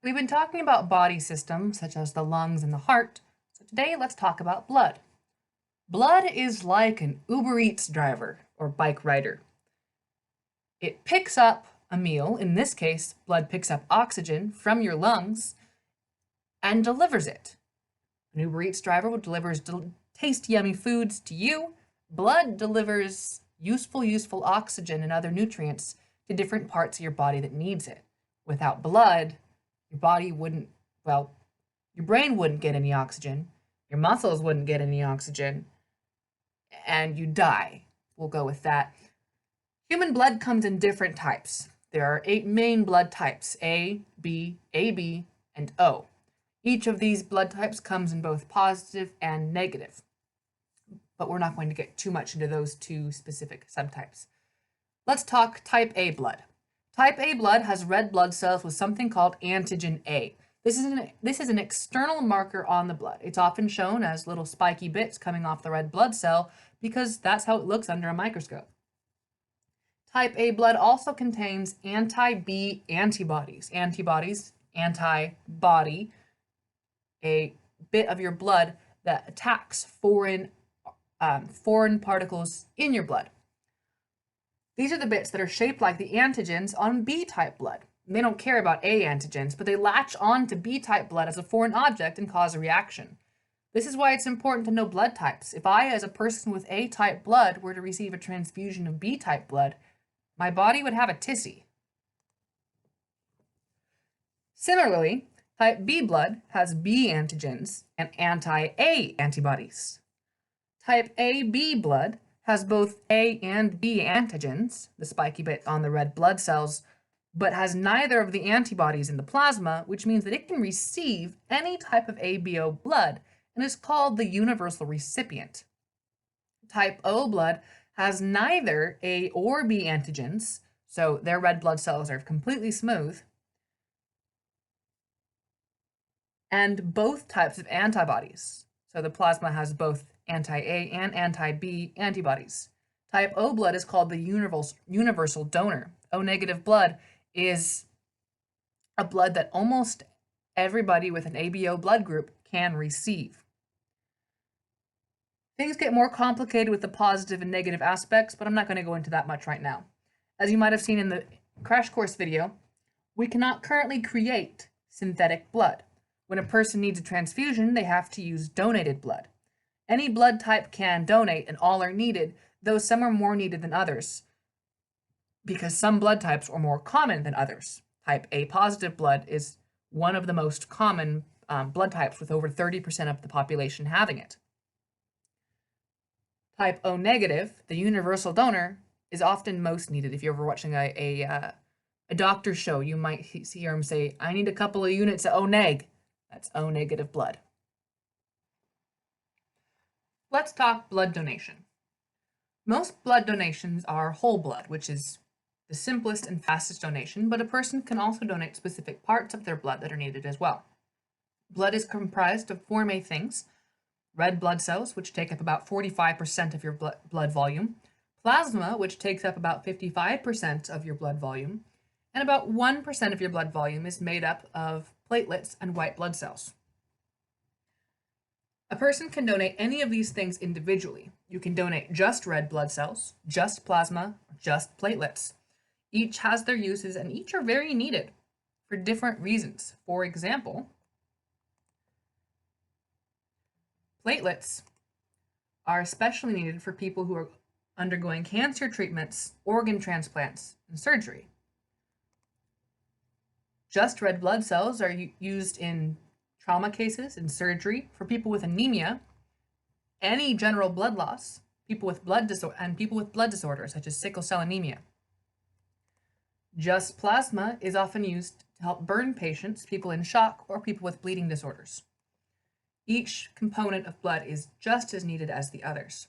We've been talking about body systems such as the lungs and the heart, so today let's talk about blood. Blood is like an Uber Eats driver or bike rider. It picks up a meal, in this case, blood picks up oxygen from your lungs and delivers it. An Uber Eats driver delivers tasty, yummy foods to you. Blood delivers useful oxygen and other nutrients to different parts of your body that needs it. Without blood, your body wouldn't, well, your brain wouldn't get any oxygen, your muscles wouldn't get any oxygen, and you die. We'll go with that. Human blood comes in different types. There are 8 main blood types: A, B, AB, and O. Each of these blood types comes in both positive and negative, but we're not going to get too much into those two specific subtypes. Let's talk type A blood. Type A blood has red blood cells with something called antigen A. This is an external marker on the blood. It's often shown as little spiky bits coming off the red blood cell because that's how it looks under a microscope. Type A blood also contains anti-B antibodies. Antibodies, antibody, a bit of your blood that attacks foreign particles in your blood. These are the bits that are shaped like the antigens on B-type blood. They don't care about A antigens, but they latch on to B-type blood as a foreign object and cause a reaction. This is why it's important to know blood types. If I, as a person with A-type blood, were to receive a transfusion of B-type blood, my body would have a tissy. Similarly, type B blood has B antigens and anti-A antibodies. Type AB blood has both A and B antigens, the spiky bit on the red blood cells, but has neither of the antibodies in the plasma, which means that it can receive any type of ABO blood and is called the universal recipient. Type O blood has neither A or B antigens, so their red blood cells are completely smooth, and both types of antibodies. So the plasma has both anti-A and anti-B antibodies. Type O blood is called the universal donor. O-negative blood is a blood that almost everybody with an ABO blood group can receive. Things get more complicated with the positive and negative aspects, but I'm not going to go into that much right now. As you might have seen in the crash course video, we cannot currently create synthetic blood. When a person needs a transfusion, they have to use donated blood. Any blood type can donate, and all are needed, though some are more needed than others, because some blood types are more common than others. Type A positive blood is one of the most common blood types, with over 30% of the population having it. Type O negative, the universal donor, is often most needed. If you're ever watching a doctor show, you might hear him say, "I need a couple of units of O neg." That's O negative blood. Let's talk blood donation. Most blood donations are whole blood, which is the simplest and fastest donation, but a person can also donate specific parts of their blood that are needed as well. Blood is comprised of 4 main things: red blood cells, which take up about 45% of your blood volume, plasma, which takes up about 55% of your blood volume, and about 1% of your blood volume is made up of platelets and white blood cells. A person can donate any of these things individually. You can donate just red blood cells, just plasma, just platelets. Each has their uses and each are very needed for different reasons. For example, platelets are especially needed for people who are undergoing cancer treatments, organ transplants, and surgery. Just red blood cells are used in trauma cases and surgery, for people with anemia, any general blood loss, people with blood disorders such as sickle cell anemia. Just plasma is often used to help burn patients, people in shock, or people with bleeding disorders. Each component of blood is just as needed as the others.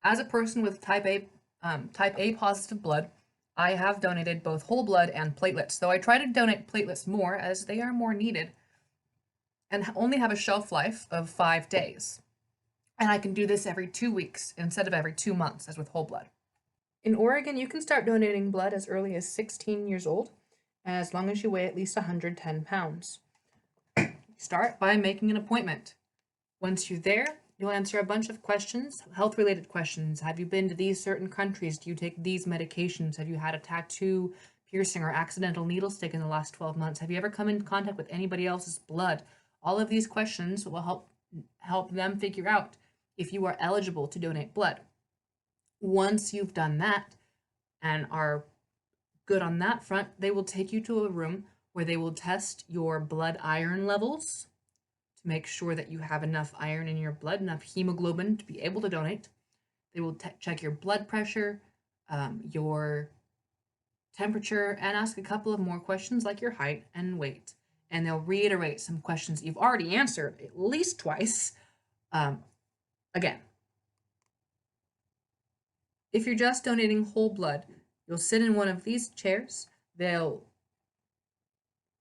As a person with type A positive blood, I have donated both whole blood and platelets, though I try to donate platelets more as they are more needed and only have a shelf life of 5 days. And I can do this every 2 weeks instead of every 2 months, as with whole blood. In Oregon, you can start donating blood as early as 16 years old, as long as you weigh at least 110 pounds. Start by making an appointment. Once you're there, you'll answer a bunch of questions, health-related questions. Have you been to these certain countries? Do you take these medications? Have you had a tattoo, piercing, or accidental needle stick in the last 12 months? Have you ever come in contact with anybody else's blood? All of these questions will help them figure out if you are eligible to donate blood. Once you've done that and are good on that front, they will take you to a room where they will test your blood iron levels to make sure that you have enough iron in your blood, enough hemoglobin to be able to donate. They will check your blood pressure, your temperature, and ask a couple of more questions like your height and weight. And they'll reiterate some questions you've already answered at least twice. Again, if you're just donating whole blood, you'll sit in one of these chairs. They'll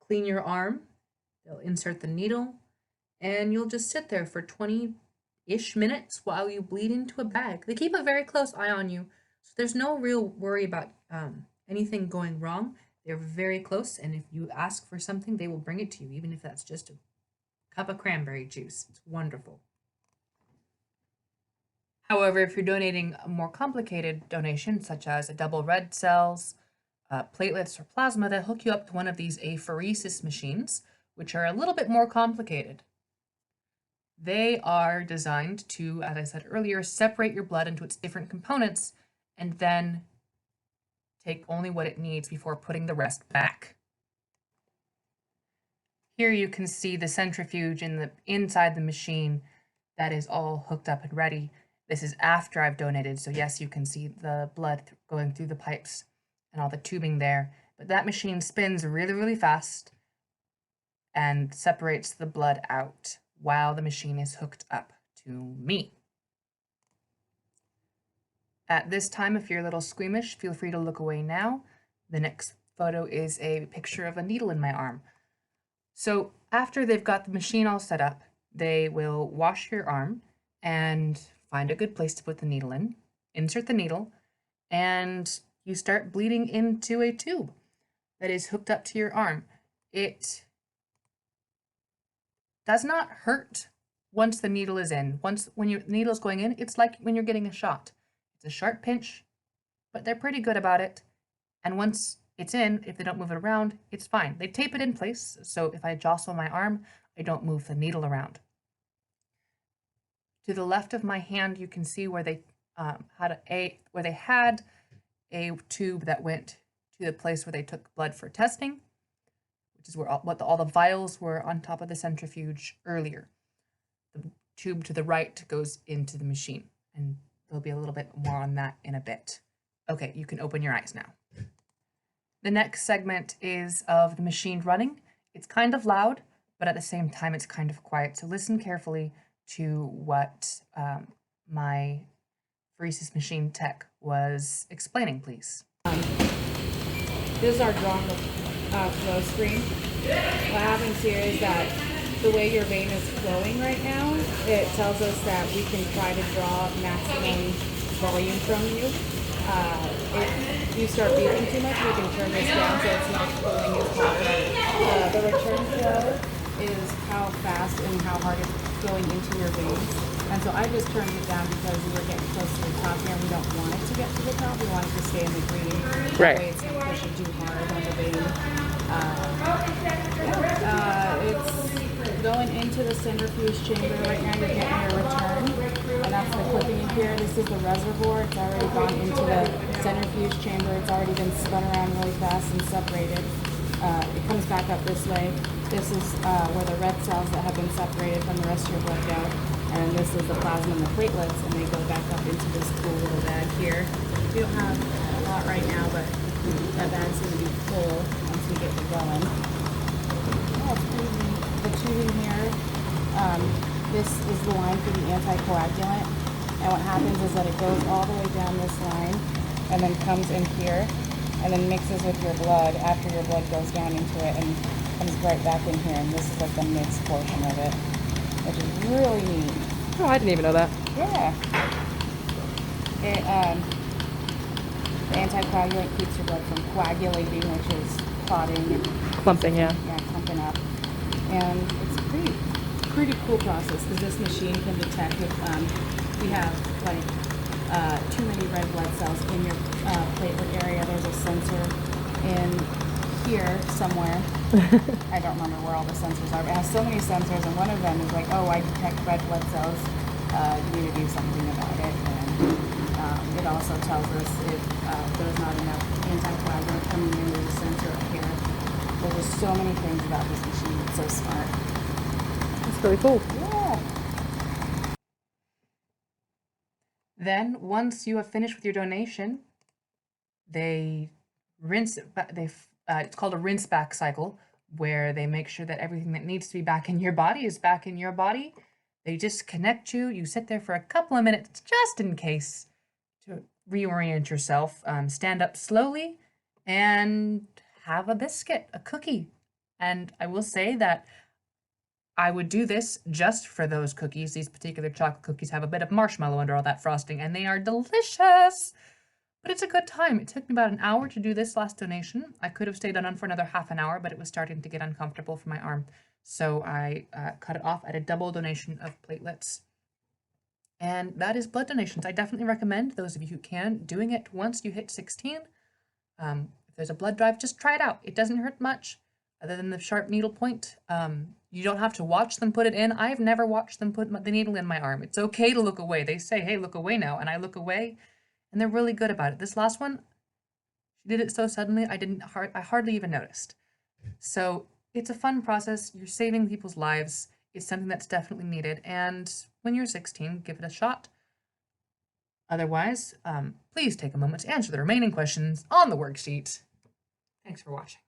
clean your arm, they'll insert the needle, and you'll just sit there for 20-ish minutes while you bleed into a bag. They keep a very close eye on you, so there's no real worry about anything going wrong. They're very close, and if you ask for something, they will bring it to you, even if that's just a cup of cranberry juice. It's wonderful. However, if you're donating a more complicated donation, such as a double red cells, platelets, or plasma, they'll hook you up to one of these apheresis machines, which are a little bit more complicated. They are designed to, as I said earlier, separate your blood into its different components and then take only what it needs before putting the rest back. Here you can see the centrifuge inside the machine that is all hooked up and ready. This is after I've donated, so yes, you can see the blood going through the pipes and all the tubing there. But that machine spins really, really fast and separates the blood out while the machine is hooked up to me. At this time, if you're a little squeamish, feel free to look away now. The next photo is a picture of a needle in my arm. So after they've got the machine all set up, they will wash your arm and find a good place to put the needle in, insert the needle, and you start bleeding into a tube that is hooked up to your arm. It does not hurt once the needle is in. When your needle is going in, it's like when you're getting a shot. It's a sharp pinch, but they're pretty good about it. And once it's in, if they don't move it around, it's fine. They tape it in place, so if I jostle my arm, I don't move the needle around. To the left of my hand, you can see where they had a tube that went to the place where they took blood for testing, which is where all the vials were on top of the centrifuge earlier. The tube to the right goes into the machine, and there'll be a little bit more on that in a bit. Okay, you can open your eyes now. The next segment is of the machine running. It's kind of loud, but at the same time, it's kind of quiet. So listen carefully to what my apheresis machine tech was explaining, please. This is our drawn flow screen. What happens here is that the way your vein is flowing right now, it tells us that we can try to draw maximum volume from you. If you start beeping too much, we can turn this down so it's not flowing as hard. The return flow is how fast and how hard it's going into your veins. And so I just turned it down because we were getting close to the top here and we don't want it to get to the top. We want it to stay in the green. Right. That way it's not pushing too hard on the vein. It's going into the centrifuge chamber right now. You're getting your return. And that's the clipping in here. This is the reservoir. It's already gone into the centrifuge chamber. It's already been spun around really fast and separated. It comes back up this way. This is where the red cells that have been separated from the rest of your blood go. And this is the plasma and the platelets, and they go back up into this cool little bag here. We don't have a lot right now, but that bag's going to be full once we get it going. Yeah, it's pretty neat. The tubing here, this is the line for the anticoagulant. And what happens is that it goes all the way down this line and then comes in here and then mixes with your blood after your blood goes down into it and comes right back in here. And this is like the mixed portion of it, which is really neat. Oh, I didn't even know that. Yeah. The anticoagulant keeps your blood from coagulating, which is clotting and Clumping, yeah. clumping up. And it's a pretty cool process because this machine can detect if you have like too many red blood cells in your platelet area. There's a sensor in here somewhere. I don't remember where all the sensors are, but it has so many sensors, and one of them is like, oh, I detect red blood cells. You need to do something about it. And it also tells us if there's not enough anticoagulant coming in. There's a sensor up here. There's just so many things about this machine. It's so smart. That's really cool. Yeah. Then, once you have finished with your donation, they rinse it back. It's called a rinse back cycle, where they make sure that everything that needs to be back in your body is back in your body. They disconnect you. You sit there for a couple of minutes just in case to reorient yourself. Stand up slowly and have a biscuit, a cookie. And I will say that I would do this just for those cookies. These particular chocolate cookies have a bit of marshmallow under all that frosting, and they are delicious. But it's a good time. It took me about an hour to do this last donation. I could have stayed on for another half an hour, but it was starting to get uncomfortable for my arm. So I cut it off at a double donation of platelets. And that is blood donations. I definitely recommend those of you who can doing it once you hit 16. If there's a blood drive, just try it out. It doesn't hurt much other than the sharp needle point. You don't have to watch them put it in. I've never watched them put the needle in my arm. It's okay to look away. They say, hey, look away now. And I look away, and they're really good about it. This last one, she did it so suddenly, I hardly even noticed. So it's a fun process. You're saving people's lives. It's something that's definitely needed. And when you're 16, give it a shot. Otherwise, please take a moment to answer the remaining questions on the worksheet. Thanks for watching.